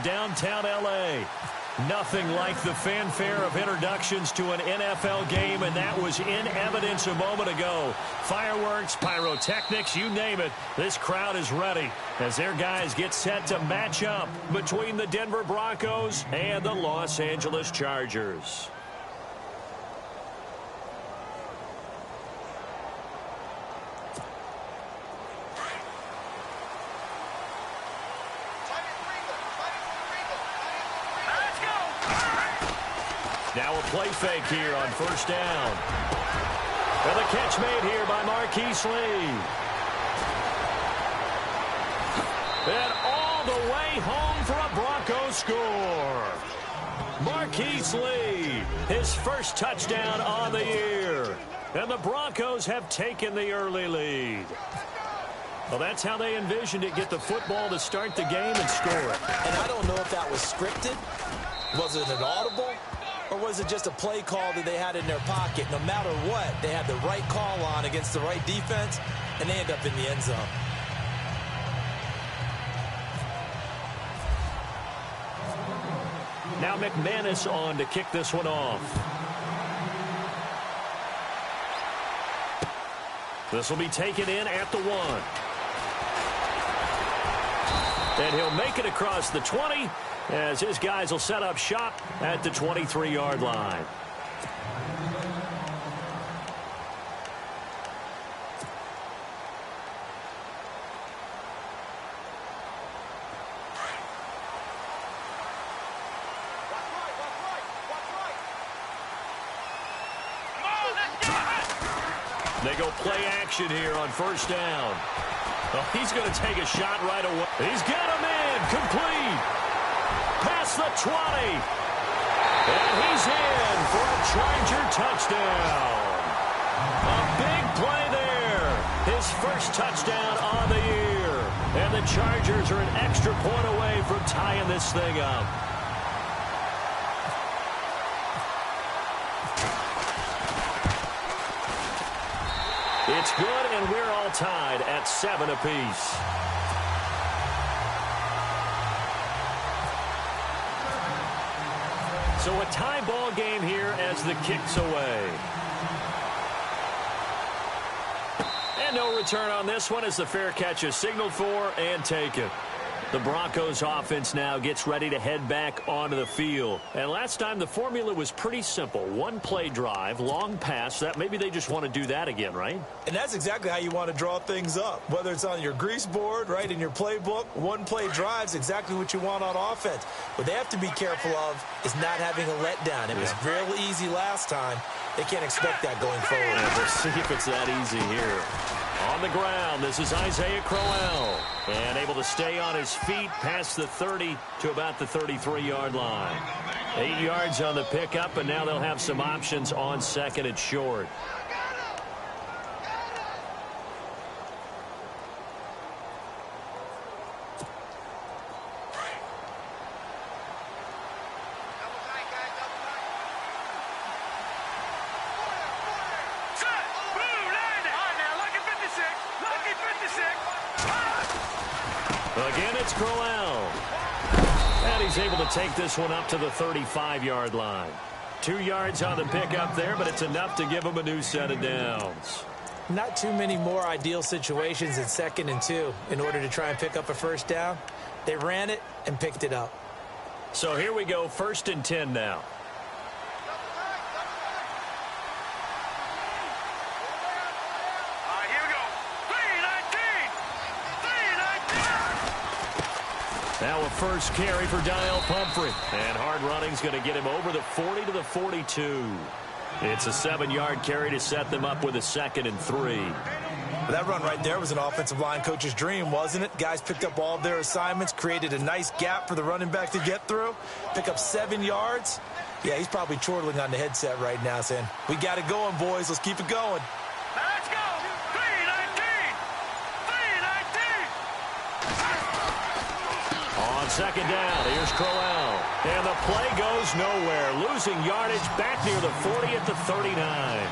downtown L.A. Nothing like the fanfare of introductions to an NFL game, and that was in evidence a moment ago. Fireworks, pyrotechnics, you name it. This crowd is ready as their guys get set to match up between the Denver Broncos and the Los Angeles Chargers. Now a play fake here on first down. And the catch made here by Marquise Lee. And all the way home for a Broncos score. Marquise Lee, his first touchdown on the year. And the Broncos have taken the early lead. Well, that's how they envisioned it. Get the football to start the game and score it. And I don't know if that was scripted. Was it an audible? Or was it just a play call that they had in their pocket? No matter what, they had the right call on against the right defense, and they end up in the end zone. Now McManus on to kick this one off. This will be taken in at the 1. And he'll make it across the 20 as his guys will set up shop at the 23-yard line. They go play action here on first down. Well, he's going to take a shot right away. He's got him in. Complete. Past the 20. And he's in for a Charger touchdown. A big play there. His first touchdown on the year. And the Chargers are an extra point away from tying this thing up. It's good, and we're all tied at 7 apiece. So a tie ball game here as the kick's away. And no return on this one as the fair catch is signaled for and taken. The Broncos offense now gets ready to head back onto the field. And last time the formula was pretty simple. One play drive, long pass. That maybe they just want to do that again, right? And that's exactly how you want to draw things up. Whether it's on your grease board, right, in your playbook, one play drive's exactly what you want on offense. What they have to be careful of is not having a letdown. It was real easy last time. They can't expect that going forward. Yeah, we'll see if it's that easy here. On the ground, this is Isaiah Crowell. And able to stay on his feet past the 30 to about the 33-yard line. 8 yards on the pickup, and now they'll have some options on second and short. Again, it's Crowell. And he's able to take this one up to the 35-yard line. 2 yards on the pickup there, but it's enough to give him a new set of downs. Not too many more ideal situations in 2nd and 2 in order to try and pick up a first down. They ran it and picked it up. So here we go, 1st and 10 now. Now a first carry for Daniel Pumphrey. And hard running's going to get him over the 40 to the 42. It's a 7-yard carry to set them up with a 2nd and 3. That run right there was an offensive line coach's dream, wasn't it? Guys picked up all of their assignments, created a nice gap for the running back to get through, pick up 7 yards. Yeah, he's probably chortling on the headset right now saying, we got it going, boys. Let's keep it going. Let's go. 319. 319. On second down, here's Crowell. And the play goes nowhere. Losing yardage back near the 40 at the 39.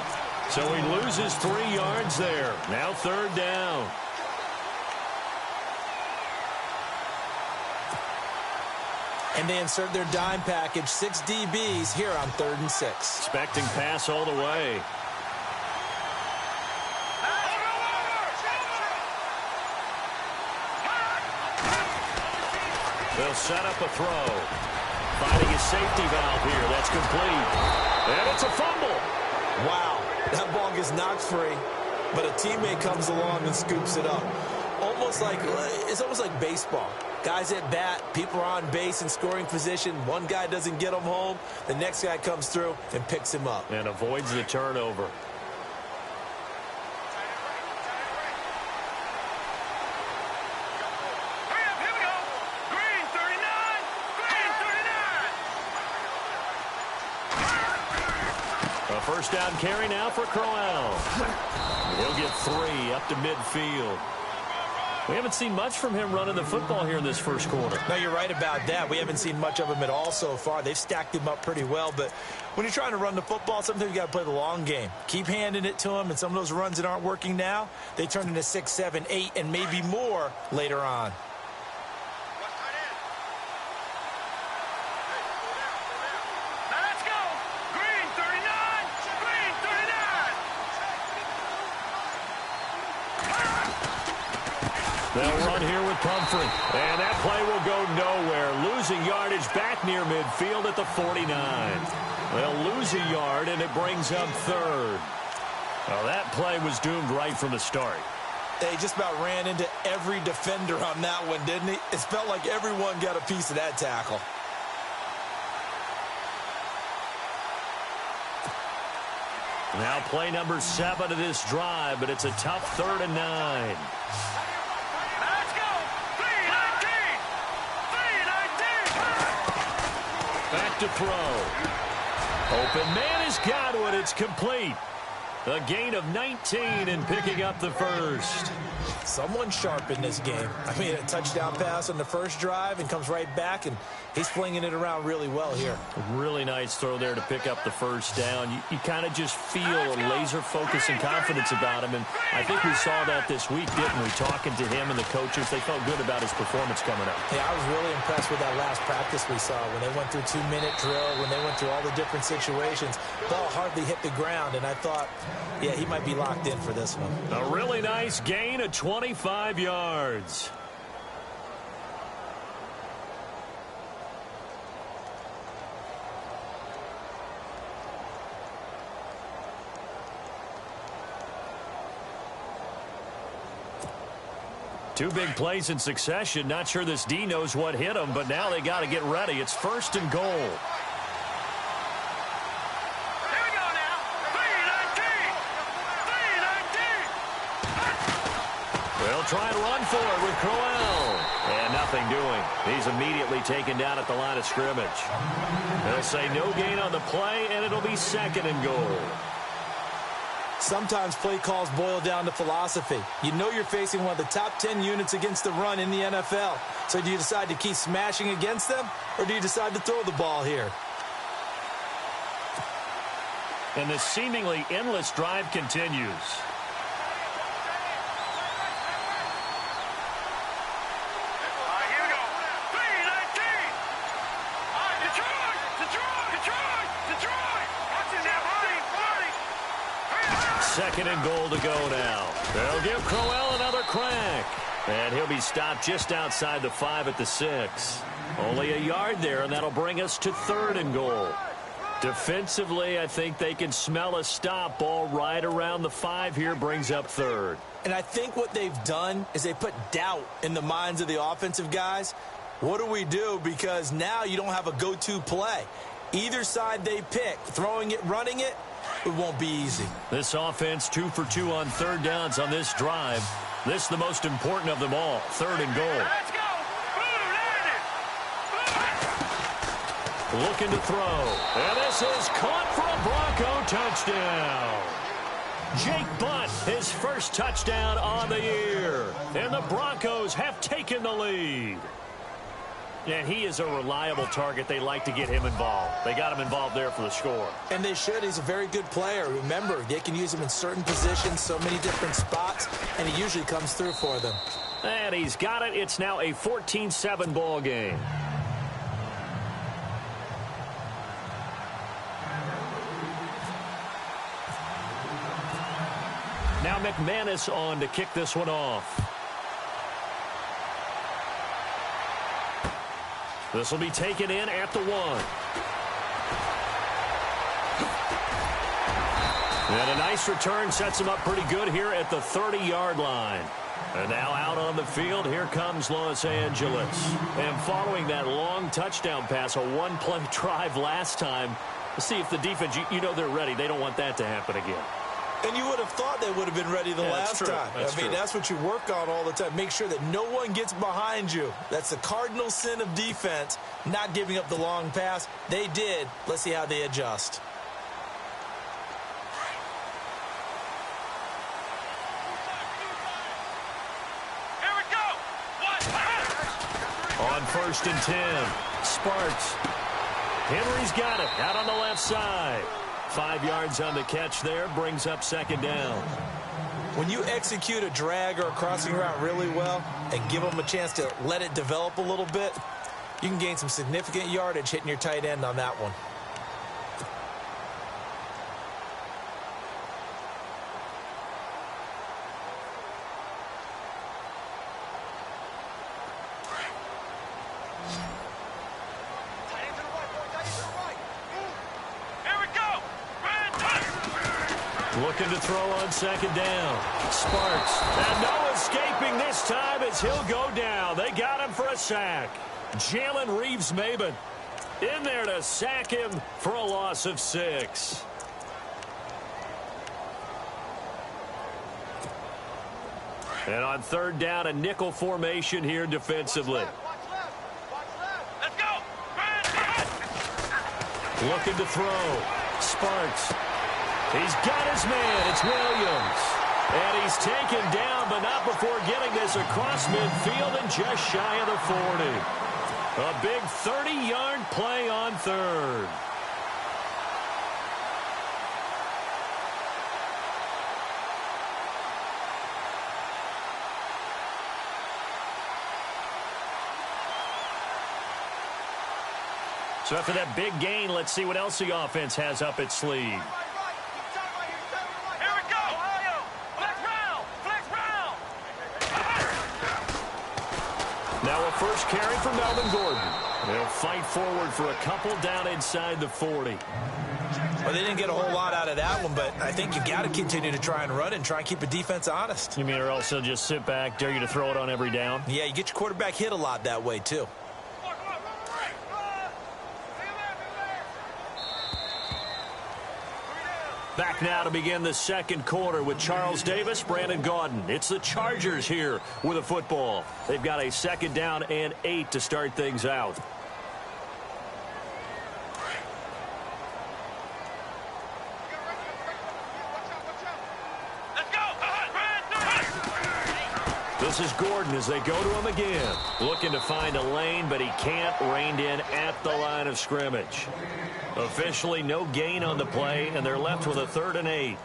So he loses 3 yards there. Now 3rd down. And they insert their dime package, 6 DBs here on 3rd and 6. Expecting pass all the way. They'll set up a throw. Finding his safety valve here. That's complete. And it's a fumble. Wow, that ball gets knocked free, but a teammate comes along and scoops it up. It's almost like baseball. Guys at bat, people are on base in scoring position. One guy doesn't get him home. The next guy comes through and picks him up. And avoids the turnover. A first down carry now for Crowell. He'll get 3 up to midfield. We haven't seen much from him running the football here in this first quarter. No, you're right about that. We haven't seen much of him at all so far. They've stacked him up pretty well, but when you're trying to run the football, sometimes you got to play the long game. Keep handing it to him, and some of those runs that aren't working now, they turn into 6, 7, 8, and maybe more later on. They'll run here with Pumphrey. And that play will go nowhere. Losing yardage back near midfield at the 49. They'll lose a yard, and it brings up 3rd. Well, that play was doomed right from the start. They just about ran into every defender on that one, didn't he? It felt like everyone got a piece of that tackle. Now play number 7 of this drive, but it's a tough 3rd and 9. Back to throw. Open man has got it. It's complete. A gain of 19 and picking up the first. Someone sharp in this game. I mean, a touchdown pass on the first drive and comes right back, and he's flinging it around really well here. Really nice throw there to pick up the first down. You kind of just feel a laser focus and confidence about him, and I think we saw that this week, didn't we? Talking to him and the coaches, they felt good about his performance coming up. Yeah, I was really impressed with that last practice we saw when they went through 2-minute drill, when they went through all the different situations. Ball hardly hit the ground, and I thought, yeah, he might be locked in for this one. A really nice gain of 25 yards. Two big plays in succession. Not sure this D knows what hit him, but now they got to get ready. It's 1st and goal. They'll try and run for it with Crowell. And nothing doing. He's immediately taken down at the line of scrimmage. They'll say no gain on the play, and it'll be 2nd and goal. Sometimes play calls boil down to philosophy. You know you're facing one of the top 10 units against the run in the NFL. So do you decide to keep smashing against them, or do you decide to throw the ball here? And the seemingly endless drive continues. Second and goal to go now. They'll give Crowell another crack. And he'll be stopped just outside the 5 at the 6. Only a yard there, and that'll bring us to 3rd and goal. Defensively, I think they can smell a stop. Ball right around the 5 here brings up 3rd. And I think what they've done is they put doubt in the minds of the offensive guys. What do we do? Because now you don't have a go-to play. Either side they pick, throwing it, running it, it won't be easy. This offense 2 for 2 on 3rd downs on this drive. This the most important of them all. 3rd and goal. Let's go. Looking to throw. And this is caught for a Bronco touchdown. Jake Butt, his first touchdown on the year. And the Broncos have taken the lead. And he is a reliable target. They like to get him involved. They got him involved there for the score. And they should. He's a very good player. Remember, they can use him in certain positions, so many different spots, and he usually comes through for them. And he's got it. It's now a 14-7 ball game. McManus on to kick this one off. This will be taken in at the 1. And a nice return sets him up pretty good here at the 30-yard line. And now out on the field, here comes Los Angeles. And following that long touchdown pass, a one-play drive last time, let's see if the defense, you know they're ready. They don't want that to happen again. And you would have thought they would have been ready the last time. That's what you work on all the time. Make sure that no one gets behind you. That's the cardinal sin of defense, not giving up the long pass. They did. Let's see how they adjust. Here we go. On 1st and 10, Sparks. Henry's got it out on the left side. 5 yards on the catch there, brings up 2nd down. When you execute a drag or a crossing route really well and give them a chance to let it develop a little bit, you can gain some significant yardage hitting your tight end on that one. Looking to throw on 2nd down. Sparks. And no escaping this time as he'll go down. They got him for a sack. Jalen Reeves-Maybin in there to sack him for a loss of 6. And on 3rd down, a nickel formation here defensively. Let's go. Looking to throw. Sparks. He's got his man. It's Williams. And he's taken down, but not before getting this across midfield and just shy of the 40. A big 30-yard play on 3rd. So after that big gain, let's see what else the offense has up its sleeve. Now a first carry for Melvin Gordon. They'll fight forward for a couple down inside the 40. Well, they didn't get a whole lot out of that one, but I think you got to continue to try and run and try and keep a defense honest. You mean or else they'll just sit back, dare you to throw it on every down? Yeah, you get your quarterback hit a lot that way, too. Back now to begin the 2nd quarter with Charles Davis, Brandon Gaudin. It's the Chargers here with a football. They've got a 2nd down and 8 to start things out. This is Gordon as they go to him again. Looking to find a lane, but he can't. Reined in at the line of scrimmage. Officially no gain on the play, and they're left with a 3rd and 8.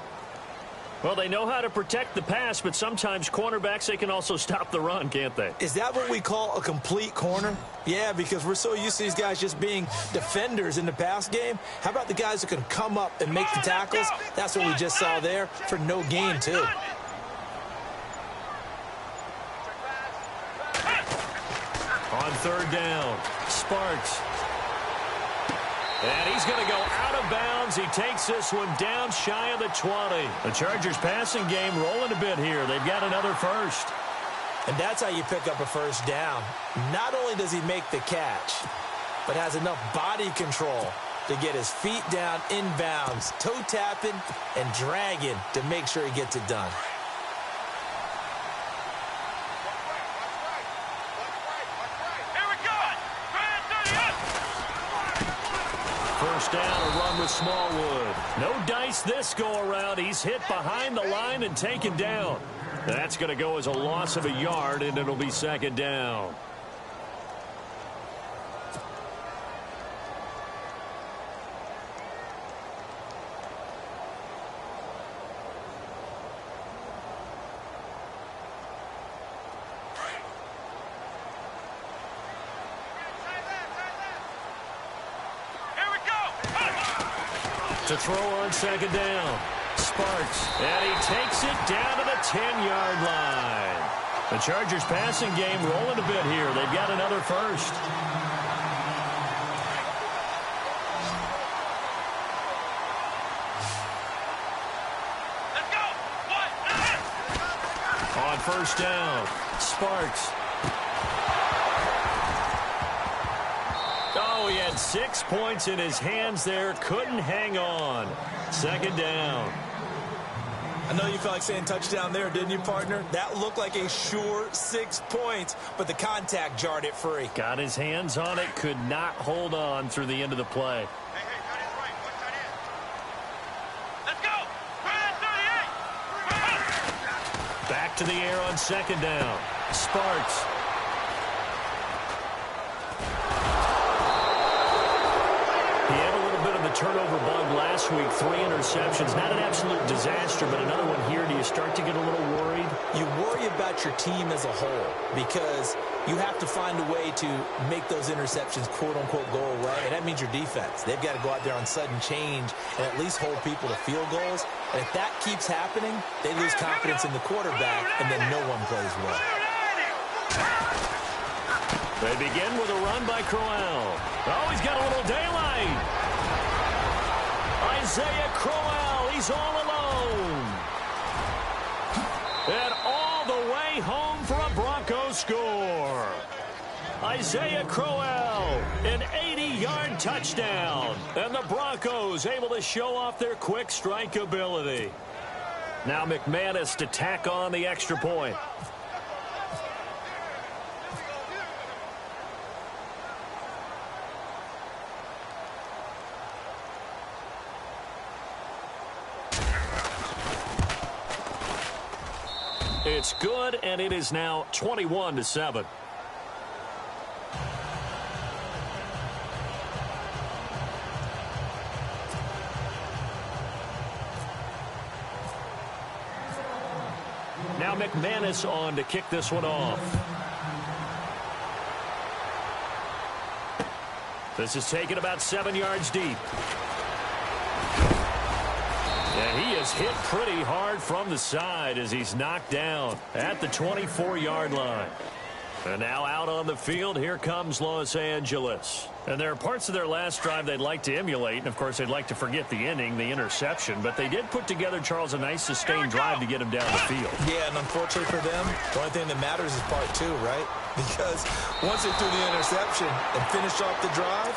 Well, they know how to protect the pass, but sometimes cornerbacks, they can also stop the run, can't they? Is that what we call a complete corner? Yeah, because we're so used to these guys just being defenders in the pass game. How about the guys who can come up and make the tackles? That's what we just saw there for no gain, too. On 3rd down, Sparks. And he's going to go out of bounds. He takes this one down shy of the 20. The Chargers passing game rolling a bit here. They've got another first. And that's how you pick up a 1st down. Not only does he make the catch, but has enough body control to get his feet down inbounds, toe tapping and dragging to make sure he gets it done. First down, a run with Smallwood. No dice this go-around. He's hit behind the line and taken down. That's going to go as a loss of a yard, and it'll be 2nd down. To throw on 2nd down. Sparks, and he takes it down to the 10-yard line. The Chargers passing game rolling a bit here. They've got another first. Let's go. On first down, Sparks. Oh, he had 6 points in his hands there. Couldn't hang on. Second down. I know you felt like saying touchdown there, didn't you, partner? That looked like a sure 6 points, but the contact jarred it free. Got his hands on it, could not hold on through the end of the play. Hey, tight end's right. Watch tight end. Let's go. Tight end 38. Back to the air on second down. Sparks. He had a little bit of the turnover bug last week. 3 interceptions. Not an absolute disaster, but another one here. Do you start to get a little worried? You worry about your team as a whole because you have to find a way to make those interceptions, quote-unquote, go away, and that means your defense. They've got to go out there on sudden change and at least hold people to field goals. And if that keeps happening, they lose confidence in the quarterback, and then no one plays well. They begin with a run by Crowell. Oh, he's got a little daylight. Isaiah Crowell, he's all alone. And all the way home for a Broncos score. Isaiah Crowell, an 80-yard touchdown. And the Broncos able to show off their quick strike ability. Now McManus to tack on the extra point. It's good, and it is now 21-7. Now McManus on to kick this one off. This is taken about 7 yards deep. And he is hit pretty hard from the side as he's knocked down at the 24-yard line. And now out on the field, here comes Los Angeles. And there are parts of their last drive they'd like to emulate. And, of course, they'd like to forget the inning, the interception. But they did put together, Charles, a nice sustained drive to get him down the field. Yeah, and unfortunately for them, the only thing that matters is part 2, right? Because once they threw the interception and finished off the drive,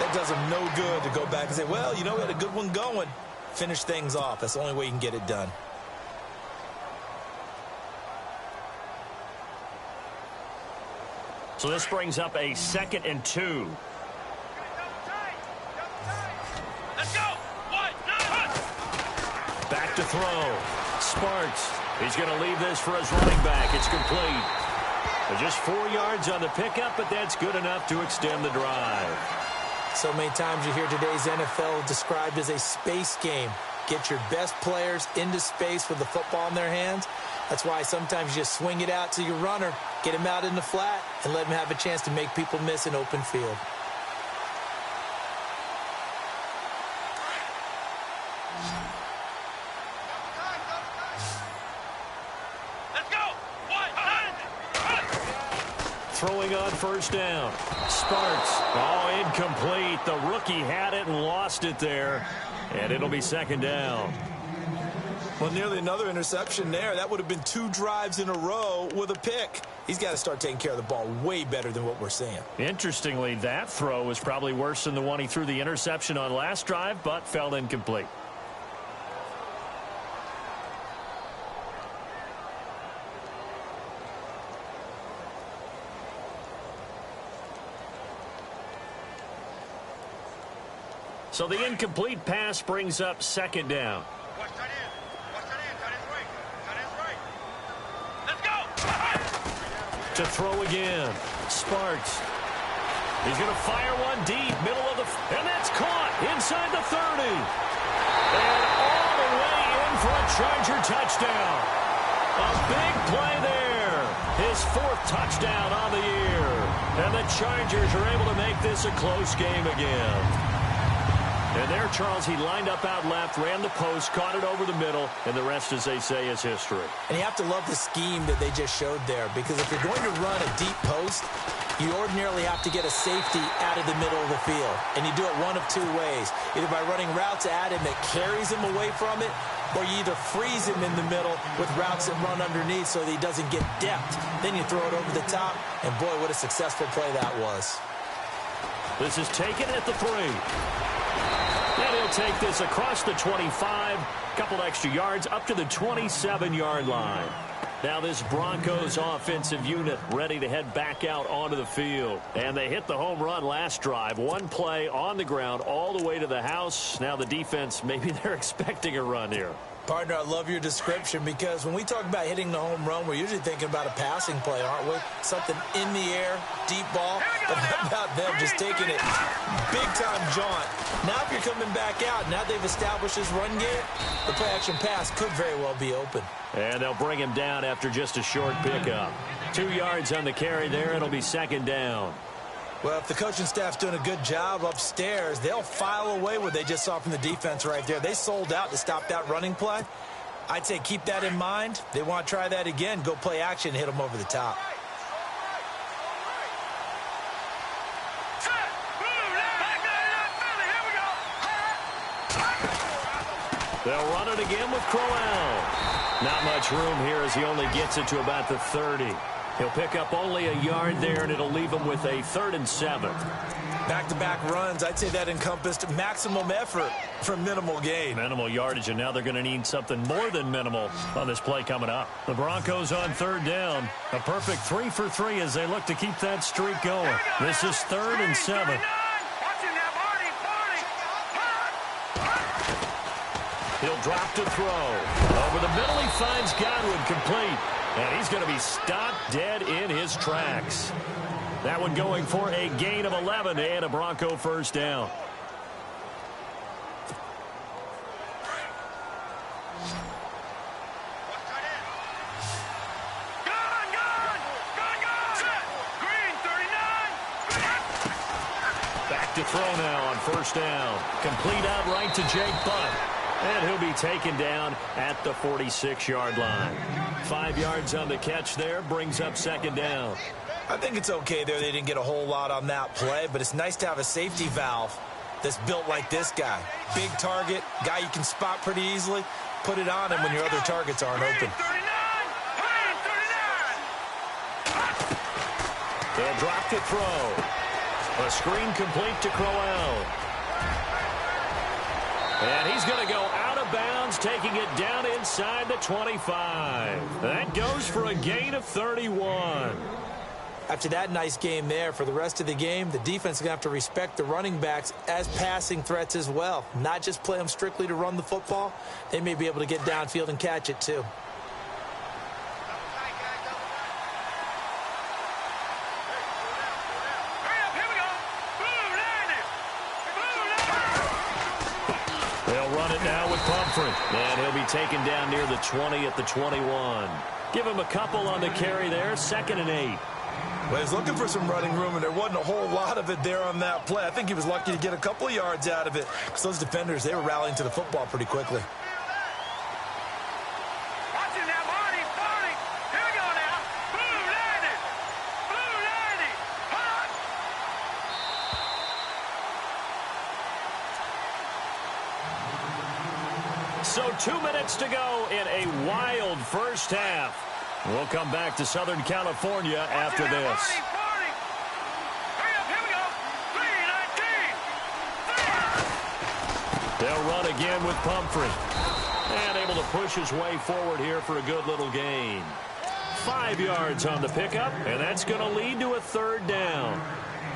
that does them no good to go back and say, well, you know, we had a good one going. Finish things off. That's the only way you can get it done. So this brings up a 2nd and 2. Let's go. Back to throw. Sparks. He's going to leave this for his running back. It's complete. Just 4 yards on the pickup, but that's good enough to extend the drive. So many times you hear today's NFL described as a space game. Get your best players into space with the football in their hands. That's why sometimes you just swing it out to your runner, get him out in the flat, and let him have a chance to make people miss an open field. Let's go. Throwing on first down. Sparks. Oh, incomplete. The rookie had it and lost it there. And it'll be 2nd down. Well, nearly another interception there. That would have been 2 drives in a row with a pick. He's got to start taking care of the ball way better than what we're seeing. Interestingly, that throw was probably worse than the one he threw the interception on last drive, but fell incomplete. So the incomplete pass brings up 2nd down. Watch tight end. Watch tight end. Tight end's right. Tight end's right. Let's go. To throw again. Sparks. He's going to fire one deep, middle of the... And that's caught inside the 30. And all the way in for a Charger touchdown. A big play there. His 4th touchdown on the year. And the Chargers are able to make this a close game again. And there, Charles, he lined up out left, ran the post, caught it over the middle, and the rest, as they say, is history. And you have to love the scheme that they just showed there, because if you're going to run a deep post, you ordinarily have to get a safety out of the middle of the field. And you do it one of two ways, either by running routes at him that carries him away from it, or you either freeze him in the middle with routes that run underneath so that he doesn't get depth. Then you throw it over the top, and boy, what a successful play that was. This is taken at the 3. And he'll take this across the 25, couple extra yards up to the 27-yard line. Now this Broncos offensive unit ready to head back out onto the field. And they hit the home run last drive. One play on the ground all the way to the house. Now the defense, maybe they're expecting a run here. Partner, I love your description, because when we talk about hitting the home run, we're usually thinking about a passing play, aren't we? Something in the air, deep ball. But how about them just taking it big-time jaunt? Now if you're coming back out, now they've established this run game, the play-action pass could very well be open. And they'll bring him down after just a short pickup. 2 yards on the carry there. It'll be second down. Well, if the coaching staff's doing a good job upstairs, they'll file away what they just saw from the defense right there. They sold out to stop that running play. I'd say keep that in mind. They want to try that again. Go play action, hit them over the top. They'll run it again with Crowell. Not much room here as he only gets it to about the 30. He'll pick up only a yard there, and it'll leave him with a 3rd and 7. Back-to-back runs, I'd say that encompassed maximum effort for minimal gain. Minimal yardage, and now they're going to need something more than minimal on this play coming up. The Broncos on 3rd down. A perfect 3 for 3 as they look to keep that streak going. This is 3rd and 7. He'll drop to throw. Over the middle, he finds Godwin, complete. And he's going to be stopped dead in his tracks. That one going for a gain of 11 and a Bronco first down. Back to throw now on first down. Complete outright to Jake Butt. And he'll be taken down at the 46-yard line. 5 yards on the catch there, brings up second down. I think it's okay there. They didn't get a whole lot on that play, but it's nice to have a safety valve that's built like this guy. Big target, guy you can spot pretty easily. Put it on him when your other targets aren't open. They'll drop to throw. A screen complete to Crowell. And he's going to go out of bounds, taking it down inside the 25. That goes for a gain of 31. After that nice game there, for the rest of the game, the defense is going to have to respect the running backs as passing threats as well. Not just play them strictly to run the football. They may be able to get downfield and catch it too. And he'll be taken down near the 20 at the 21. Give him a couple on the carry there, 2nd and 8. Well, he's looking for some running room, and there wasn't a whole lot of it there on that play. I think he was lucky to get a couple of yards out of it, because those defenders, they were rallying to the football pretty quickly. So 2 minutes to go in a wild first half. We'll come back to Southern California after this. They'll run again with Pumphrey. And able to push his way forward here for a good little gain. 5 yards on the pickup, and that's going to lead to a 3rd down.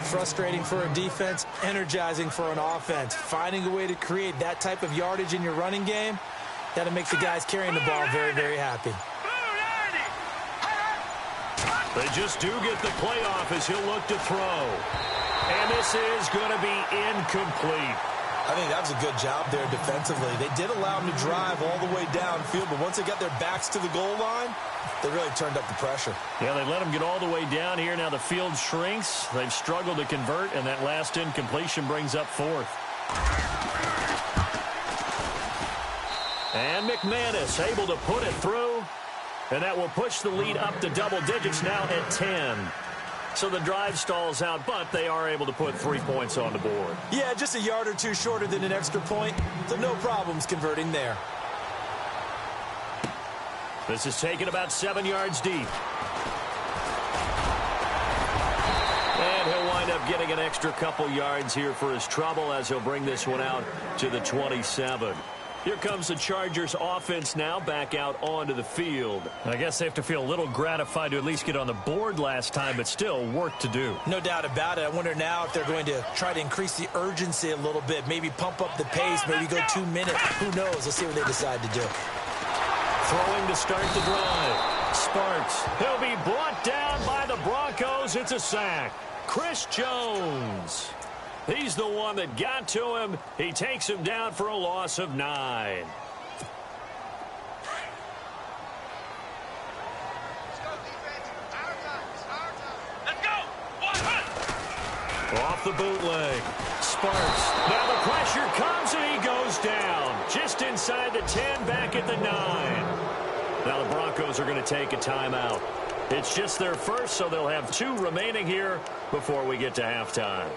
Frustrating for a defense, energizing for an offense. Finding a way to create that type of yardage in your running game, that'll make the guys carrying the ball very, very happy. They just do get the play off as he'll look to throw. And this is going to be incomplete. I think that was a good job there defensively. They did allow him to drive all the way downfield, but once they got their backs to the goal line, they really turned up the pressure. Yeah, they let him get all the way down here. Now the field shrinks. They've struggled to convert, and that last incompletion brings up 4th. And McManus able to put it through. And that will push the lead up to double digits now at 10. So the drive stalls out, but they are able to put 3 points on the board. Yeah, just a yard or two shorter than an extra point, so no problems converting there. This is taken about 7 yards deep. And he'll wind up getting an extra couple yards here for his trouble as he'll bring this one out to the 27. Here comes the Chargers offense now back out onto the field. I guess they have to feel a little gratified to at least get on the board last time, but still work to do. No doubt about it. I wonder now if they're going to try to increase the urgency a little bit, maybe pump up the pace, maybe go 2 minutes. Who knows? Let's see what they decide to do. Throwing to start the drive. Sparks. He'll be brought down by the Broncos. It's a sack. Chris Jones. He's the one that got to him. He takes him down for a loss of 9. Off the bootleg. Sparks. Now the pressure comes and he goes down. Just inside the 10, back at the 9. Now the Broncos are going to take a timeout. It's just their first, so they'll have 2 remaining here before we get to halftime.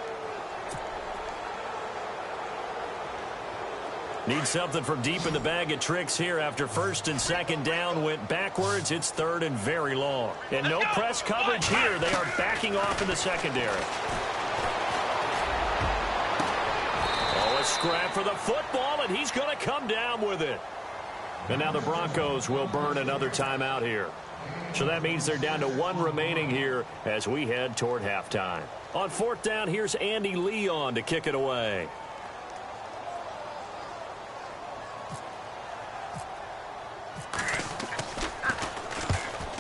Need something from deep in the bag of tricks here after first and second down went backwards. It's third and very long. And no press coverage here. They are backing off in the secondary. Oh, a scrap for the football, and he's going to come down with it. And now the Broncos will burn another timeout here. So that means they're down to 1 remaining here as we head toward halftime. On 4th down, here's Andy Leon to kick it away.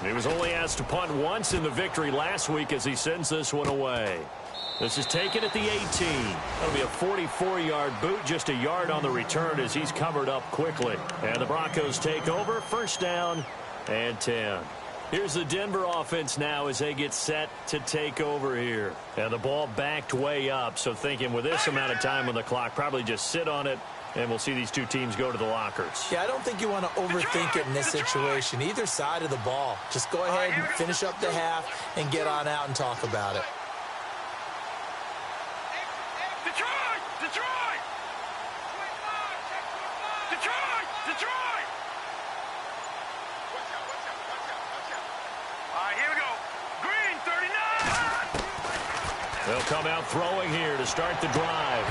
He was only asked to punt once in the victory last week as he sends this one away. This is taken at the 18. That'll be a 44-yard boot, just a yard on the return as he's covered up quickly. And the Broncos take over, 1st down and 10. Here's the Denver offense now as they get set to take over here. And the ball backed way up, so thinking with this amount of time on the clock, probably just sit on it. And we'll see these 2 teams go to the lockers. Yeah, I don't think you want to overthink it in this situation. Either side of the ball. Just go ahead and finish up the half and get on out and talk about it. Detroit! Detroit! Detroit! Detroit! All right, here we go. Green, 39! They'll come out throwing here to start the drive.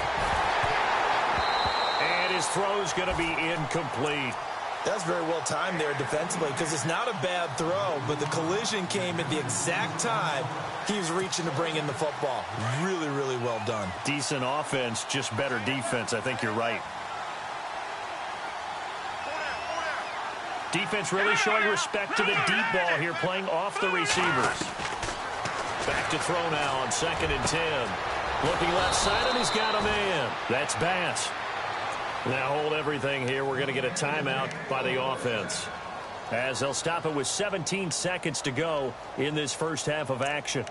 His throw's going to be incomplete. That's very well timed there defensively because it's not a bad throw, but the collision came at the exact time he was reaching to bring in the football. Really, really well done. Decent offense, just better defense. I think you're right. Defense really showing respect to the deep ball here, playing off the receivers. Back to throw now on 2nd and 10. Looking left side, and he's got a man. That's Bass. Now hold everything here. We're going to get a timeout by the offense as they'll stop it with 17 seconds to go in this first half of action.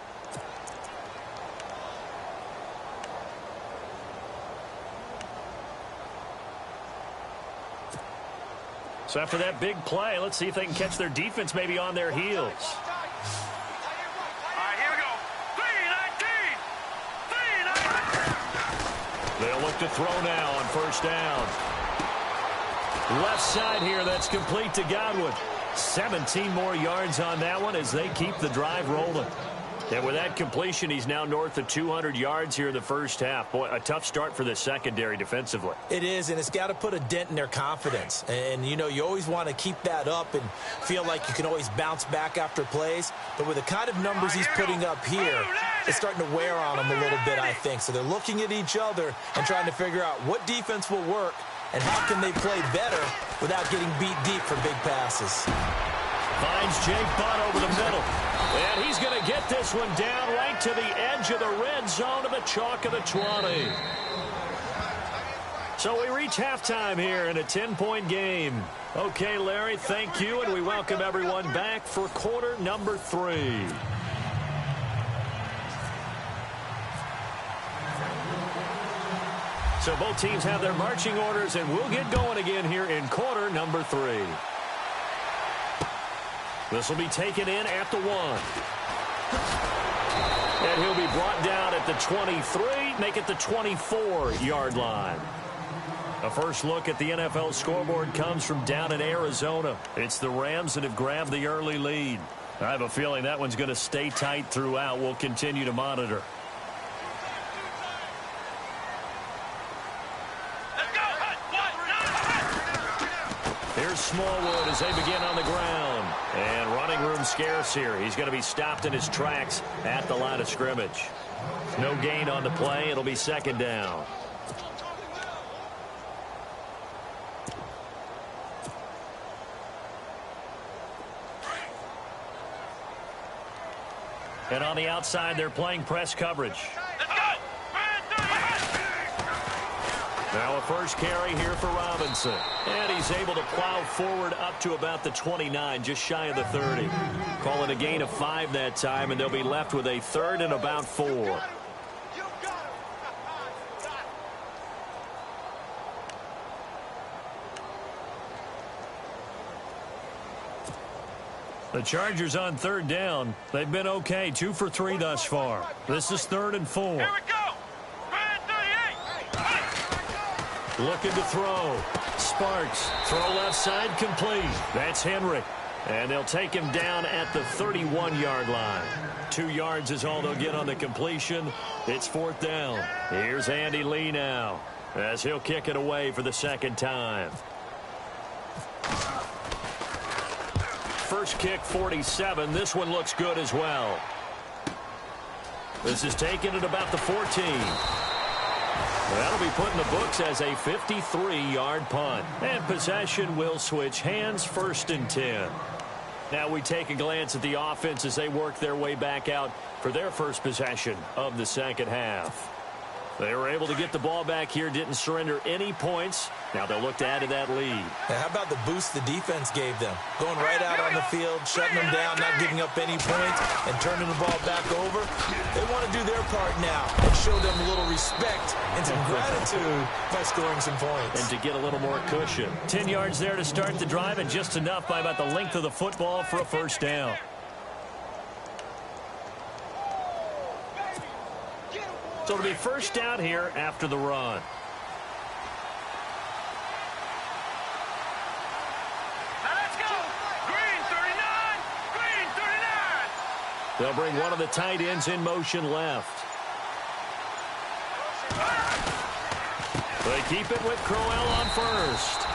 So after that big play, let's see if they can catch their defense maybe on their heels. They'll look to throw now on 1st down. Left side here, that's complete to Godwin. 17 more yards on that one as they keep the drive rolling. And with that completion, he's now north of 200 yards here in the first half. Boy, a tough start for the secondary defensively. It is, and it's got to put a dent in their confidence. And, you know, you always want to keep that up and feel like you can always bounce back after plays. But with the kind of numbers he's putting up here, it's starting to wear on them a little bit, I think. So they're looking at each other and trying to figure out what defense will work and how can they play better without getting beat deep for big passes. Finds Jake Butt over the middle. And he's going to get this one down right to the edge of the red zone to the chalk of the 20. So we reach halftime here in a 10-point game. Okay, Larry, thank you, and we welcome everyone back for quarter number 3. So both teams have their marching orders, and we'll get going again here in quarter number 3. This will be taken in at the 1. And he'll be brought down at the 23, make it the 24-yard line. A first look at the NFL scoreboard comes from down in Arizona. It's the Rams that have grabbed the early lead. I have a feeling that one's going to stay tight throughout. We'll continue to monitor. Here's Smallwood as they begin on the ground. And running room scarce here. He's going to be stopped in his tracks at the line of scrimmage. No gain on the play. It'll be second down. And on the outside, they're playing press coverage. Now a first carry here for Robinson. And he's able to plow forward up to about the 29, just shy of the 30. Call it a gain of 5 that time, and they'll be left with a 3rd and about 4. The Chargers on 3rd down. They've been okay, 2 for 3 thus far. This is 3rd and 4. Here we go. Looking to throw. Sparks. Throw left side complete. That's Henry. And they'll take him down at the 31-yard line. 2 yards is all they'll get on the completion. It's 4th down. Here's Andy Lee now as he'll kick it away for the second time. First kick, 47. This one looks good as well. This is taken at about the 14. That'll be put in the books as a 53-yard punt. And possession will switch hands, 1st and 10. Now we take a glance at the offense as they work their way back out for their first possession of the second half. They were able to get the ball back here, didn't surrender any points. Now they'll look to add to that lead. Now, how about the boost the defense gave them? Going right out on the field, shutting them down, not giving up any points, and turning the ball back over. They want to do their part now and show them a little respect and some gratitude by scoring some points. And to get a little more cushion. 10 yards there to start the drive, and just enough by about the length of the football for a first down. So it'll be first down here after the run. Now let's go. Green 39. Green 39. They'll bring one of the tight ends in motion left. They keep it with Crowell on first.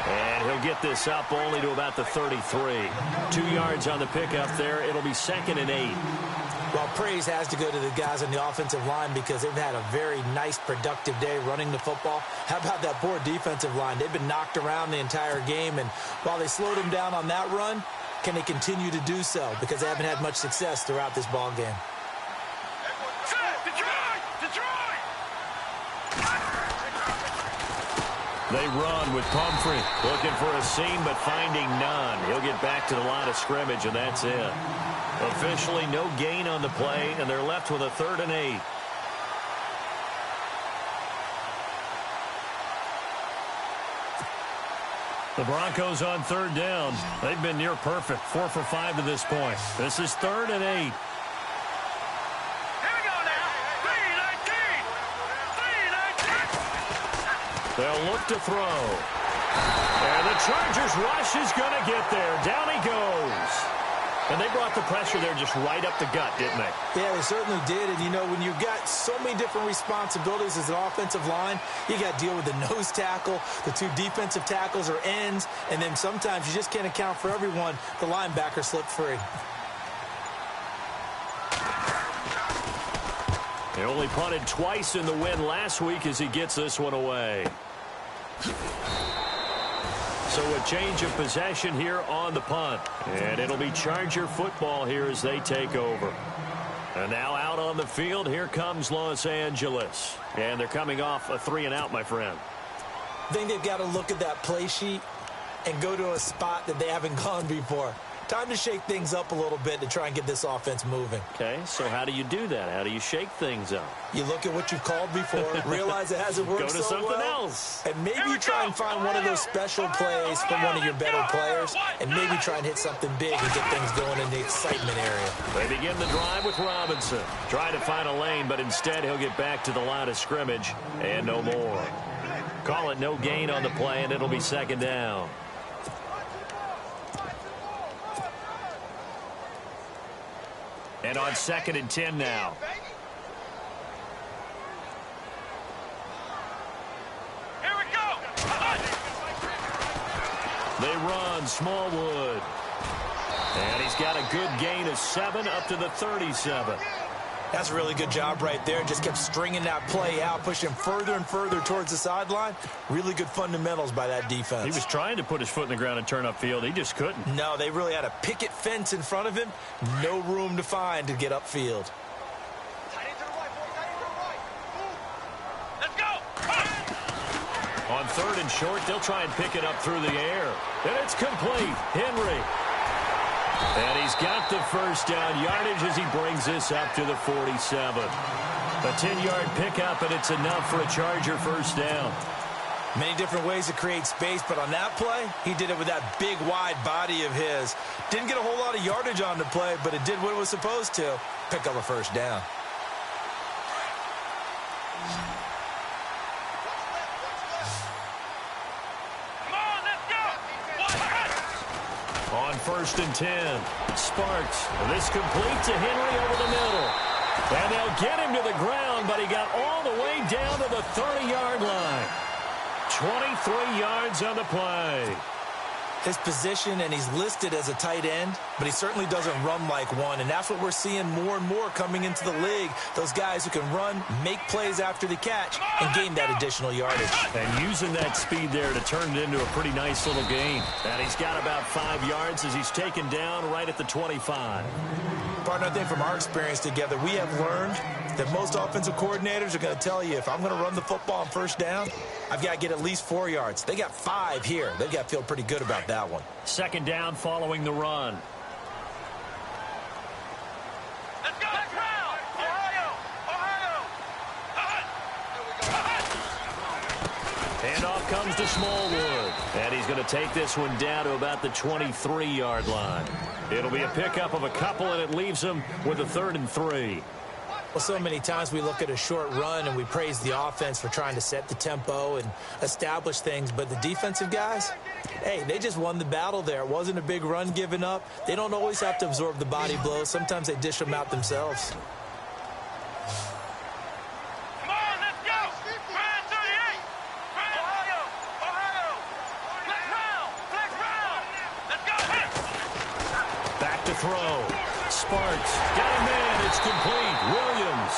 And he'll get this up only to about the 33. 2 yards on the pickup there. It'll be 2nd and 8. Well, praise has to go to the guys on the offensive line because they've had a very nice, productive day running the football. How about that poor defensive line? They've been knocked around the entire game, and while they slowed them down on that run, can they continue to do so? Because they haven't had much success throughout this ball game. Detroit! They run with Pumphrey. Looking for a seam, but finding none. He'll get back to the line of scrimmage, and that's it. Officially no gain on the play, and they're left with a 3rd and 8. The Broncos on 3rd down. They've been near perfect, 4 for 5 to this point. This is 3rd and 8. Here we go now. 3-19. They'll look to throw. And the Chargers rush is going to get there. Down he goes. And they brought the pressure there just right up the gut, didn't they? Yeah, they certainly did. And, you know, when you've got so many different responsibilities as an offensive line, you got to deal with the nose tackle, the 2 defensive tackles or ends, and then sometimes you just can't account for everyone. The linebacker slipped free. He only punted twice in the win last week as he gets this one away. So a change of possession here on the punt. And it'll be Charger football here as they take over. And now out on the field, here comes Los Angeles. And they're coming off a 3-and-out, my friend. I think they've got to look at that play sheet and go to a spot that they haven't gone before. Time to shake things up a little bit to try and get this offense moving. Okay, so how do you do that? How do you shake things up? You look at what you've called before, realize it hasn't worked so well. Go to something else. And maybe you try and find one of those special plays from one of your better players, and maybe try and hit something big and get things going in the excitement area. They begin the drive with Robinson. Trying to find a lane, but instead he'll get back to the line of scrimmage, and no more. Call it no gain on the play, and it'll be second down. And on 2nd and 10 now. Here we go. They run Smallwood. And he's got a good gain of 7 up to the 37. That's a really good job right there. Just kept stringing that play out, pushing further and further towards the sideline. Really good fundamentals by that defense. He was trying to put his foot in the ground and turn upfield. He just couldn't. No, they really had a picket fence in front of him. No room to find to get upfield. Tight end to the right, boy. Tight end to the right. Move. Let's go. On 3rd and short, they'll try and pick it up through the air. And it's complete. Henry. And he's got the first down yardage as he brings this up to the 47. A 10-yard pickup, and it's enough for a Charger first down. Many different ways to create space, but on that play, he did it with that big, wide body of his. Didn't get a whole lot of yardage on the play, but it did what it was supposed to. Pick up a first down. On 1st and 10, Sparks. This complete to Henry over the middle. And they'll get him to the ground, but he got all the way down to the 30-yard line. 23 yards on the play. His position, and he's listed as a tight end, but he certainly doesn't run like one, and that's what we're seeing more and more coming into the league. Those guys who can run, make plays after the catch, and gain that additional yardage. And using that speed there to turn it into a pretty nice little gain. And he's got about 5 yards as he's taken down right at the 25. Partner, I think from our experience together, we have learned that most offensive coordinators are going to tell you, if I'm going to run the football on first down, I've got to get at least 4 yards. They got 5 here. They've got to feel pretty good about that one. 2nd down following the run. Let's go. Let's round. Ohio. Handoff comes to Smallwood. And he's going to take this one down to about the 23-yard line. It'll be a pickup of a couple, and it leaves him with a 3rd and 3. Well, so many times we look at a short run and we praise the offense for trying to set the tempo and establish things, but the defensive guys, hey, they just won the battle there. It wasn't a big run given up. They don't always have to absorb the body blows. Sometimes they dish them out themselves. Come on, let's go. Round 38. Ohio. Flex round. Let's go. Back to throw. Sparks got a man. It's complete. Williams.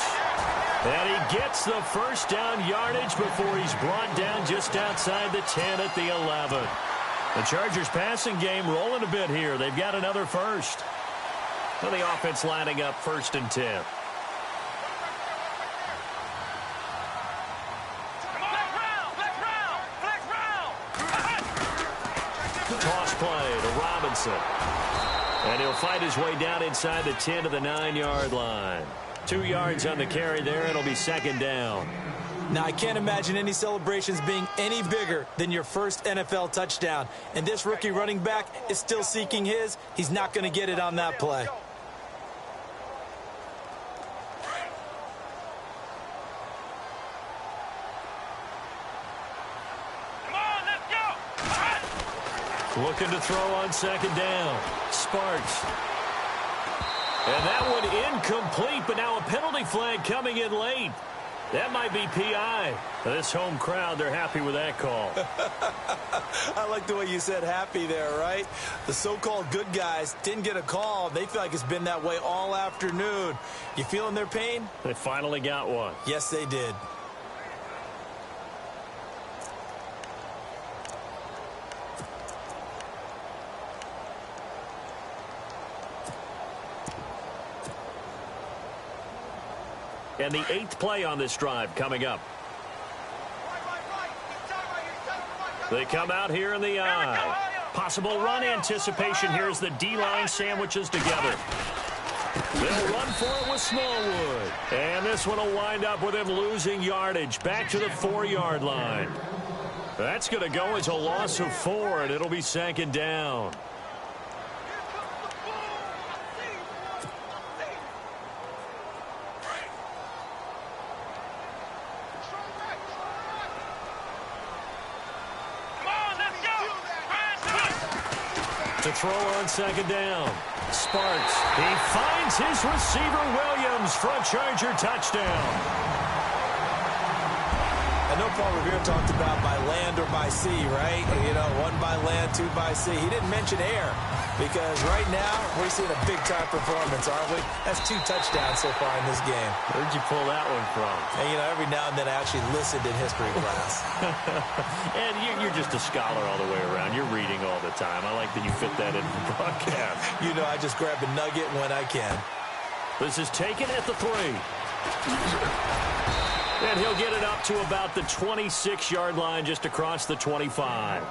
And he gets the first down yardage before he's brought down just outside the 10 at the 11. The Chargers passing game rolling a bit here. They've got another first. And the offense lining up 1st and 10. Toss play to Robinson. And he'll fight his way down inside the 10 to the 9-yard line. 2 yards on the carry there. It'll be 2nd down. Now, I can't imagine any celebrations being any bigger than your first NFL touchdown. And this rookie running back is still seeking his. He's not going to get it on that play. Looking to throw on 2nd down. Sparks. And that one incomplete, but now a penalty flag coming in late. That might be PI. This home crowd, they're happy with that call. I like the way you said happy there, right? The so-called good guys didn't get a call. They feel like it's been that way all afternoon. You feeling their pain? They finally got one. Yes, they did. And the 8th play on this drive coming up. They come out here in the eye. Possible run anticipation here as the D-line sandwiches together. They'll run for it with Smallwood. And this one will wind up with him losing yardage back to the 4-yard line. That's going to go as a loss of 4, and it'll be 2nd down. To throw on 2nd down. Sparks. He finds his receiver, Williams, for a Charger touchdown. I know Paul Revere talked about by land or by sea, right? You know, 1 by land, 2 by sea. He didn't mention air because right now we're seeing a big-time performance, aren't we? That's 2 touchdowns so far in this game. Where'd you pull that one from? And, you know, every now and then I actually listened in history class. And you're just a scholar all the way around. You're reading all the time. I like that you fit that into the broadcast. You know, I just grab a nugget when I can. This is taken at the 3. And he'll get it up to about the 26-yard line just across the 25.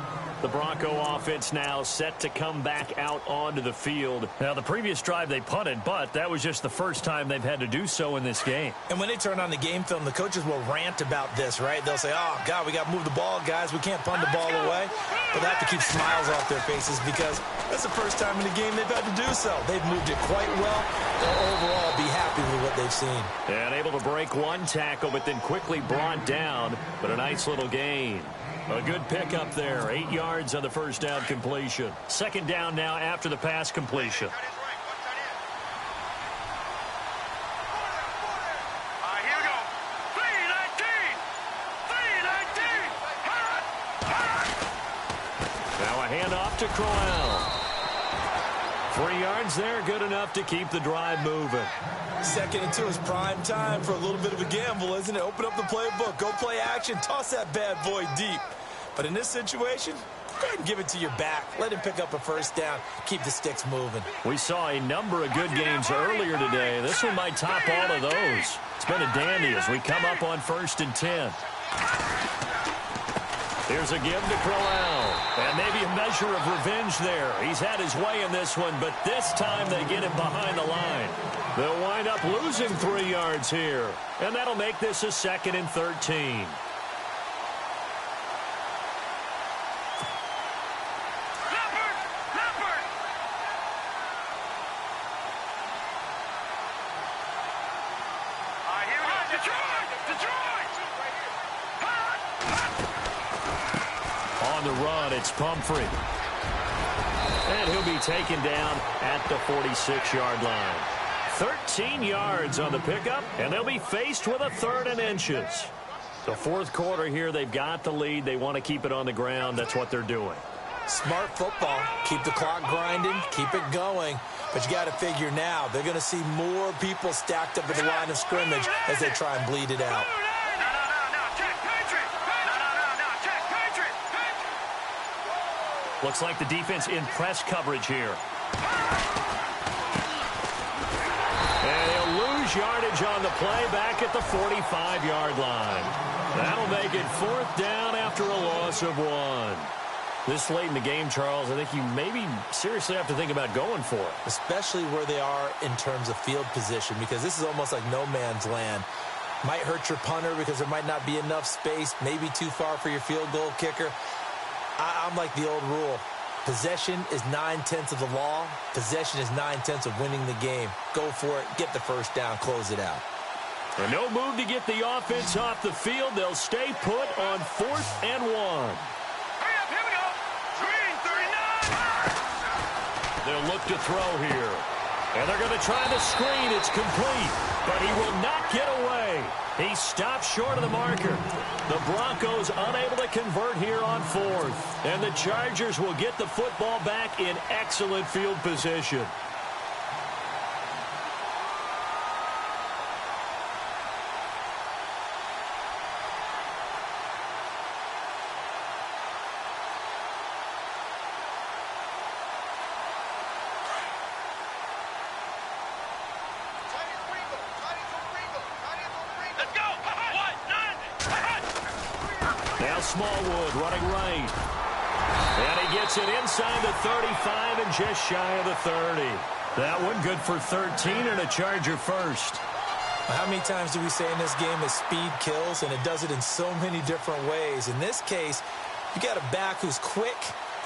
The Bronco offense now set to come back out onto the field. Now, the previous drive they punted, but that was just the first time they've had to do so in this game. And when they turn on the game film, the coaches will rant about this, right? They'll say, oh, God, we got to move the ball, guys. We can't punt the ball away. But they have to keep smiles off their faces because that's the first time in the game they've had to do so. They've moved it quite well. They'll overall be happy with what they've seen. And able to break 1 tackle, but then quickly brought down. But a nice little gain. A good pickup there. 8 yards on the first down completion. 2nd down now after the pass completion. Here we go. 319. Now a handoff to Crowell. 3 yards there, good enough to keep the drive moving. 2nd and 2 is prime time for a little bit of a gamble, isn't it? Open up the playbook, go play action, toss that bad boy deep. But in this situation, go ahead and give it to your back. Let him pick up a first down. Keep the sticks moving. We saw a number of good games earlier today. This one might top all of those. It's been a dandy as we come up on 1st and 10. Here's a give to Crowell. And maybe a measure of revenge there. He's had his way in this one, but this time they get him behind the line. They'll wind up losing 3 yards here. And that'll make this a 2nd and 13. On the run, it's Pumphrey. And he'll be taken down at the 46-yard line. 13 yards on the pickup, and they'll be faced with a 3rd and inches. The 4th quarter here, they've got the lead. They want to keep it on the ground. That's what they're doing. Smart football. Keep the clock grinding. Keep it going. But you got to figure now, they're going to see more people stacked up at the line of scrimmage as they try and bleed it out. Looks like the defense in press coverage here. And he'll lose yardage on the play back at the 45-yard line. That'll make it 4th down after a loss of 1. This late in the game, Charles, I think you maybe seriously have to think about going for it. Especially where they are in terms of field position, because this is almost like no man's land. Might hurt your punter because there might not be enough space, maybe too far for your field goal kicker. I'm like the old rule. Possession is 9/10 of the law. Possession is 9/10 of winning the game. Go for it. Get the first down. Close it out. And no move to get the offense off the field. They'll stay put on 4th and 1. Hurry up, here we go. Green 39. They'll look to throw here. And they're going to try the screen. It's complete. But he will not get away. He stops short of the marker. The Broncos unable to convert here on 4th. And the Chargers will get the football back in excellent field position. Now Smallwood running right. And he gets it inside the 35 and just shy of the 30. That one good for 13 and a Charger first. How many times do we say in this game that speed kills, and it does it in so many different ways? In this case, you got a back who's quick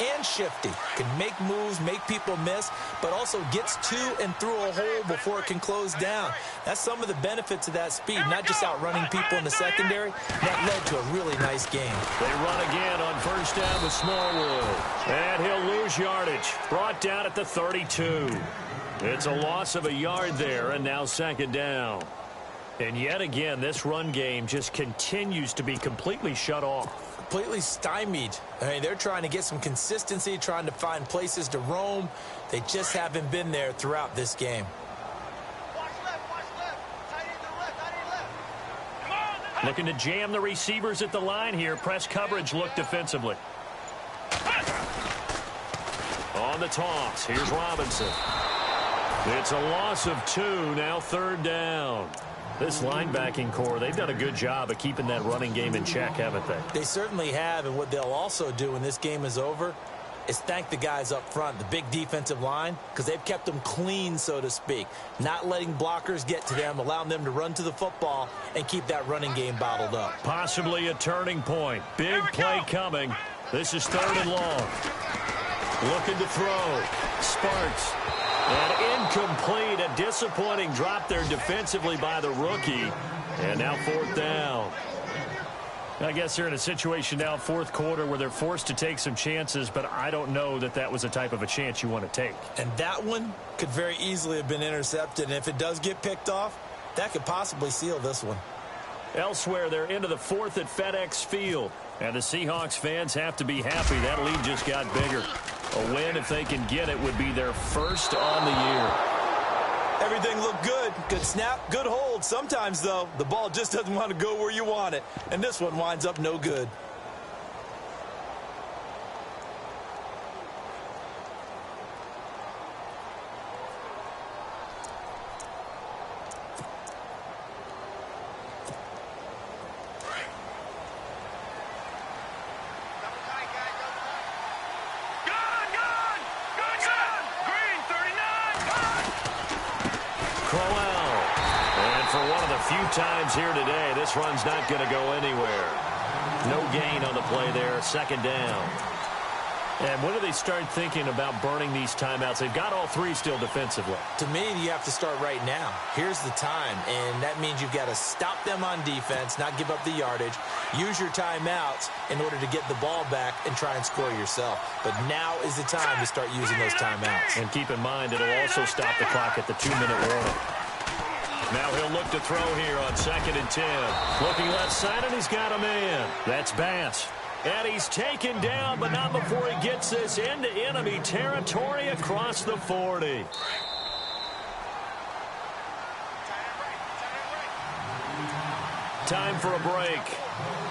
and shifty, can make moves, make people miss, but also gets to and through a hole before it can close down. That's some of the benefits of that speed, not just outrunning people in the secondary. That led to a really nice game. They run again on first down with Smallwood. And he'll lose yardage. Brought down at the 32. It's a loss of a yard there, and now second down. And yet again, this run game just continues to be completely shut off. Completely stymied. I mean, they're trying to get some consistency, trying to find places to roam. They just haven't been there throughout this game. Watch left. Tight end to the left, tight end left. Come on. Looking to jam the receivers at the line here. Press coverage look defensively. On the toss, here's Robinson. It's a loss of 2, now third down. This linebacking core, they've done a good job of keeping that running game in check, haven't they? They certainly have, and what they'll also do when this game is over is thank the guys up front, the big defensive line, because they've kept them clean, so to speak, not letting blockers get to them, allowing them to run to the football and keep that running game bottled up. Possibly a turning point. Big play coming. This is third and long. Looking to throw. Sparks. And incomplete. A disappointing drop there defensively by the rookie. And now fourth down. I guess they're in a situation now, fourth quarter, where they're forced to take some chances, but I don't know that that was the type of a chance you want to take. And that one could very easily have been intercepted. And if it does get picked off, that could possibly seal this one. Elsewhere, they're into the fourth at FedEx Field. And the Seahawks fans have to be happy. That lead just got bigger. A win, if they can get it, would be their first on the year. Everything looked good. Good snap, good hold. Sometimes, though, the ball just doesn't want to go where you want it. And this one winds up no good. Times here today, this run's not going to go anywhere. No gain on the play there, second down. And when do they start thinking about burning these timeouts? They've got all three still defensively. To me, you have to start right now. Here's the time, and that means you've got to stop them on defense, not give up the yardage, use your timeouts in order to get the ball back and try and score yourself. But now is the time to start using those timeouts. And keep in mind, it'll also stop the clock at the 2-minute warning. Now he'll look to throw here on 2nd and 10. Looking left side, and he's got a man. That's Bass. And he's taken down, but not before he gets this into enemy territory across the 40. Time for a break.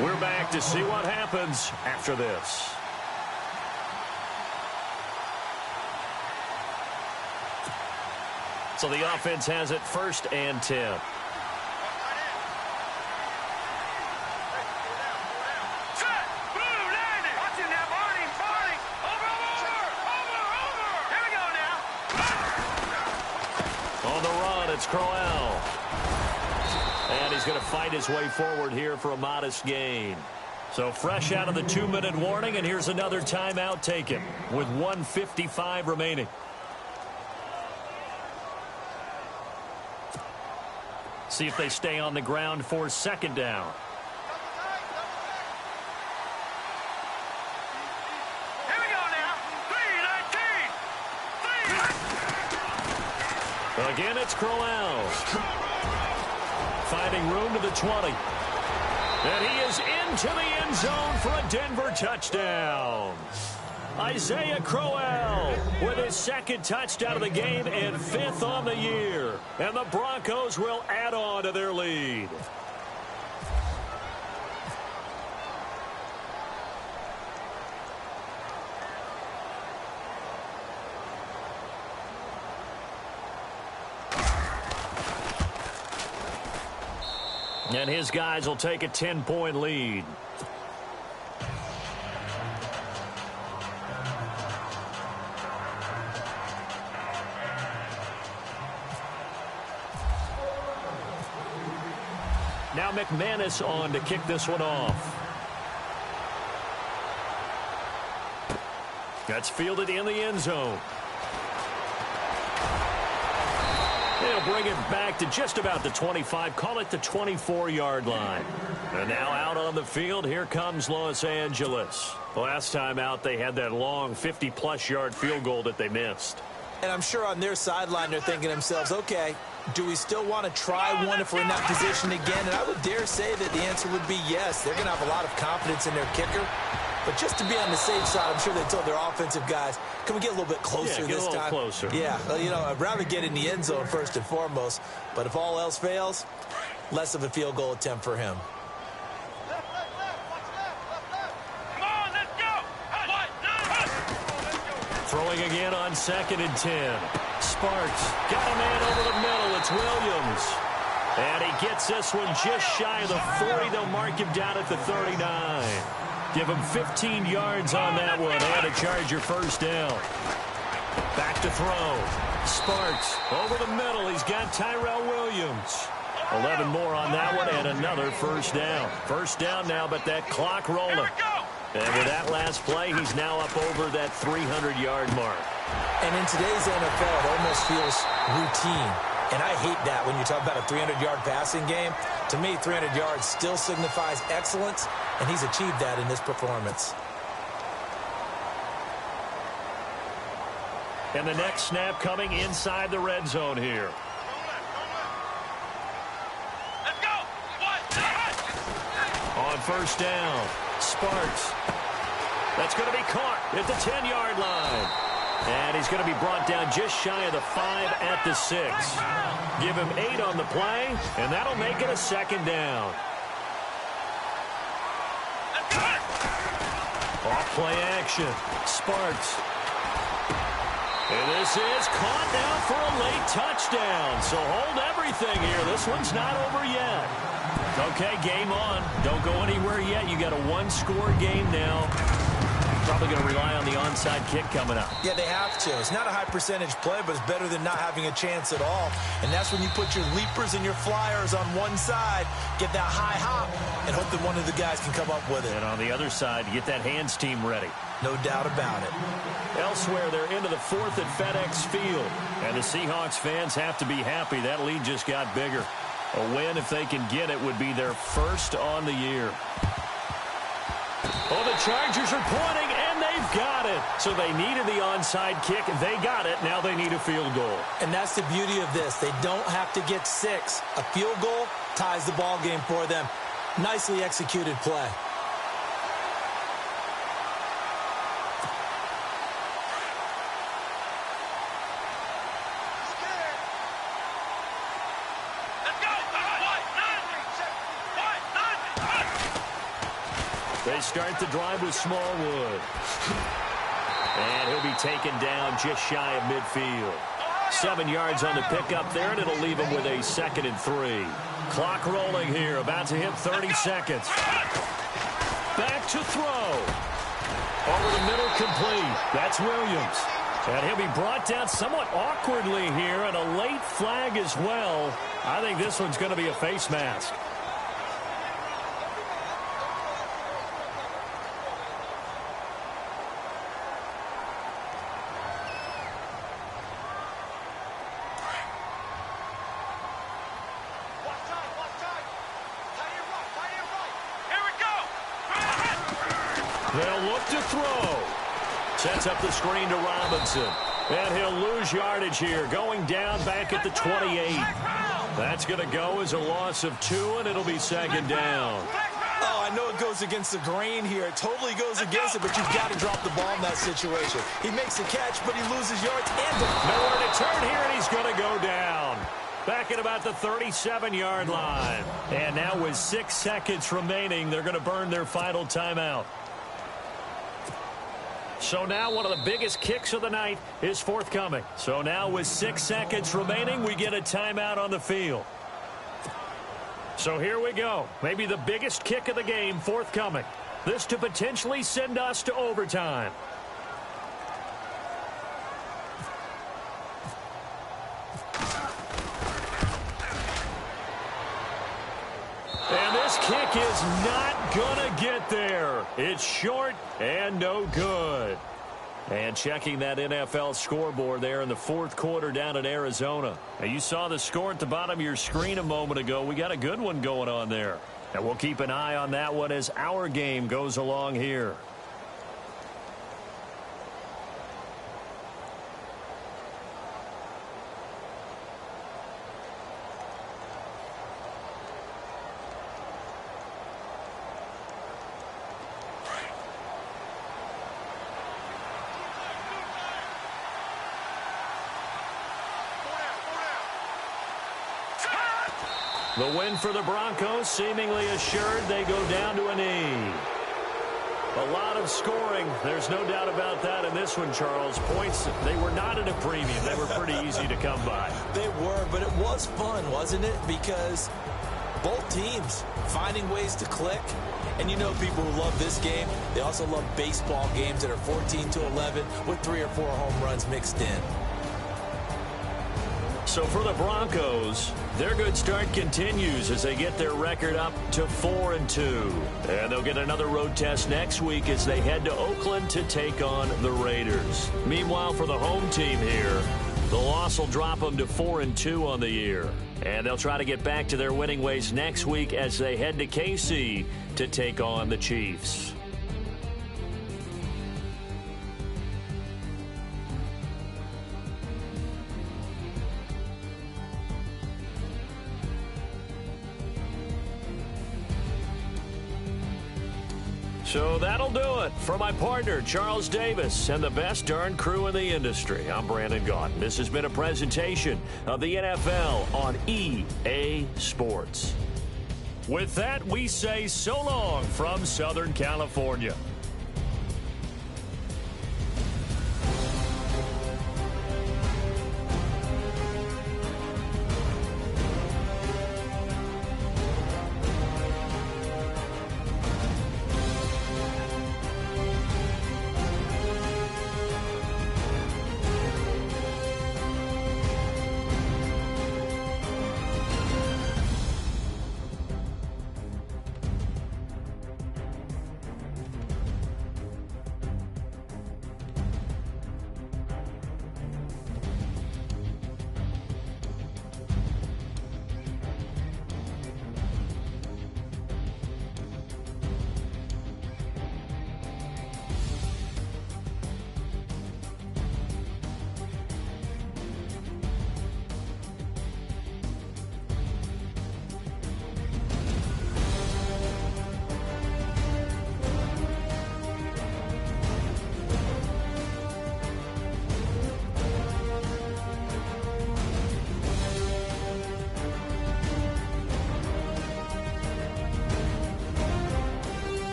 We're back to see what happens after this. So the offense has it 1st and 10. On the run, it's Crowell. And he's going to fight his way forward here for a modest gain. So fresh out of the 2-minute warning, and here's another timeout taken with 1:55 remaining. See if they stay on the ground for 2nd down. Here we go now. 3-19. Again, it's Crowell. Finding room to the 20. And he is into the end zone for a Denver touchdown. Isaiah Crowell with his 2nd touchdown of the game and 5th on the year. And the Broncos will add on to their lead. And his guys will take a 10-point lead. Now McManus on to kick this one off. That's fielded in the end zone. They'll bring it back to just about the 25. Call it the 24-yard line. And now out on the field, here comes Los Angeles. Last time out, they had that long 50-plus yard field goal that they missed. And I'm sure on their sideline, they're thinking to themselves, okay, do we still want to try one if we're in that position again? And I would dare say that the answer would be yes. They're going to have a lot of confidence in their kicker. But just to be on the safe side, I'm sure they told their offensive guys, can we get a little bit closer this time? Closer. Yeah, you know, I'd rather get in the end zone first and foremost. But if all else fails, less of a field goal attempt for him. Come on, let's go. Throwing again on 2nd and 10. Sparks got a man over the middle. It's Williams. And he gets this one just shy of the 40. They'll mark him down at the 39. Give him 15 yards on that one and a Charger first down. Back to throw. Sparks over the middle. He's got Tyrell Williams. 11 more on that one and another first down. First down now, but that clock rolling. And with that last play, he's now up over that 300-yard mark. And in today's NFL, it almost feels routine. And I hate that when you talk about a 300-yard passing game. To me, 300 yards still signifies excellence, and he's achieved that in this performance. And the next snap coming inside the red zone here. Let's go. On first down, Sparks. That's going to be caught at the 10-yard line. And he's going to be brought down just shy of the 5 at the 6. Give him 8 on the play, and that'll make it a second down. Off play action. Sparks. And this is caught now for a late touchdown. So hold everything here. This one's not over yet. Okay, game on. Don't go anywhere yet. You got a one-score game now. Probably going to rely on the onside kick coming up. Yeah, they have to. It's not a high percentage play, but it's better than not having a chance at all. And that's when you put your leapers and your flyers on one side, get that high hop, and hope that one of the guys can come up with it. And on the other side, get that hands team ready. No doubt about it. Elsewhere, they're into the 4th at FedEx Field. And the Seahawks fans have to be happy. That lead just got bigger. A win, if they can get it, would be their first on the year. Oh, the Chargers are pointing, and they've got it. So they needed the onside kick. They got it. Now they need a field goal. And that's the beauty of this. They don't have to get 6. A field goal ties the ball game for them. Nicely executed play. They start the drive with Smallwood. And he'll be taken down just shy of midfield. 7 yards on the pickup there, and it'll leave him with a 2nd and 3. Clock rolling here, about to hit 30 seconds. Back to throw. Over the middle, complete. That's Williams. And he'll be brought down somewhat awkwardly here, and a late flag as well. I think this one's going to be a face mask. They'll look to throw. Sets up the screen to Robinson. And he'll lose yardage here, going down back at the 28. That's going to go as a loss of 2, and it'll be 2nd down. Oh, I know it goes against the grain here. It totally goes against it, but you've got to drop the ball in that situation. He makes the catch, but he loses yards. And nowhere to turn here, and he's going to go down. Back at about the 37-yard line. And now with 6 seconds remaining, they're going to burn their final timeout. So now one of the biggest kicks of the night is forthcoming. So now with 6 seconds remaining, we get a timeout on the field. So here we go. Maybe the biggest kick of the game forthcoming. This to potentially send us to overtime. kick is not going to get there. It's short and no good. And checking that NFL scoreboard there in the fourth quarter down in Arizona. Now, you saw the score at the bottom of your screen a moment ago. We got a good one going on there. And we'll keep an eye on that one as our game goes along here. The win for the Broncos seemingly assured. They go down to a knee. A lot of scoring. There's no doubt about that in this one, Charles. Points, they were not at a premium. They were pretty easy to come by. They were, but it was fun, wasn't it? Because both teams finding ways to click. And you know people who love this game, they also love baseball games that are 14-11 with 3 or 4 home runs mixed in. So for the Broncos, their good start continues as they get their record up to 4-2. And they'll get another road test next week as they head to Oakland to take on the Raiders. Meanwhile, for the home team here, the loss will drop them to 4-2 on the year. And they'll try to get back to their winning ways next week as they head to KC to take on the Chiefs. So that'll do it. For my partner, Charles Davis, and the best darn crew in the industry, I'm Brandon Gaudin. This has been a presentation of the NFL on EA Sports. With that, we say so long from Southern California.